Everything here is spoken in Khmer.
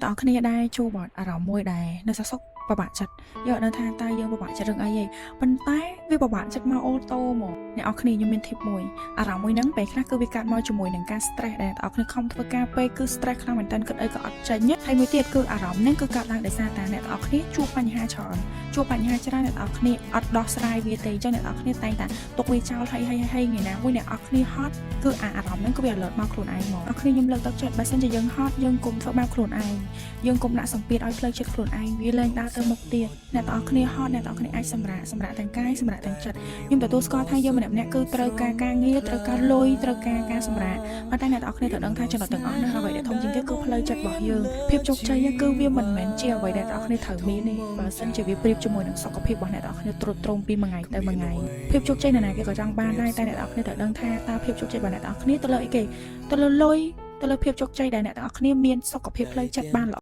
តើគ្នាដែរជួបអារម្មណ៍មួយដែរនៅសុខពិបាកចិត្តយកនៅថាតើយើងពិបាកចិត្តរឿងអីទេប៉ុន្តែវាពិបាកចិត្តមកអូតូមកអ្នកនរគ្នាខ្ញុំមាន tip មួយអារម្មណ៍មួយហ្នឹងពេលខ្លះគឺវាកើតមកជាមួយនឹងការ stress ដែរអ្នកនរគ្នាខំធ្វើការពេកគឺ stress ខ្លាំងមែនតើគិតអីក៏អត់ចេញហើយមួយទៀតគឺអារម្មណ៍ហ្នឹងគឺកើតឡើងដោយសារតែអ្នកនរគ្នាជួបបញ្ហាច្រើនអ្នកនរគ្នាអត់ដោះស្រាយវាទេអញ្ចឹងអ្នកនរគ្នាតែងតែទុកវាចោលហើយថ្ងៃណាមួយអ្នកនរគ្នាហត់គឺអារម្មណ៍ហ្នឹងគឺវា alert មកខ្លួនឯងមកអ្នកនរគ្នាខ្ញុំលើកទឹកចិត្តបើសិនជាយើងហត់យើងកុំធ្វើបាបខ្លួនឯងយើងកុំដាក់សម្ពាធឲ្យផ្លូវចិត្តខ្លួនឯងវាលែងដើរទៅមុខទៀតអ្នកនរគ្នាហត់អ្នកនរគ្នាអាចសម្រាកទាំងកាយសម្រាកទាំងចិត្តខ្ញុំទទួលស្គាល់ថាយើងម្នាក់ៗគឺត្រូវការងារត្រូវការលុយត្រូវការសម្រាកប៉ុន្តែអ្នកនរគ្នាត្រូវដឹងថាចំណុចទាំងអស់នោះអ្វីដែលធំជាងគេគឺផ្លូវចិត្តរបស់យើងភាពជោគជ័យគឺវាមិនមែនជាអ្វីដែលអ្នកនរគ្នាត្រូវមានទេបើសិនជាវាប្រៀបជាមួយនឹងសុខភាពរបស់អ្នកនរគ្នាទ្រុឌទ្រោមពីមួយថ្ងៃទៅមួយថ្ងៃភាពជោគជ័យណាគេក៏ចង់បានដែរតែអ្នកនរគ្នាត្រូវដឹងថាតើភាពជោគជ័យរបស់អ្នកនរគ្នាទៅលើអីគេទៅលើលុយទៅលើភាពជោគជ័យដែលអ្នកនរគ្នាមានសុខភាពផ្លូវចិត្តបានល្អ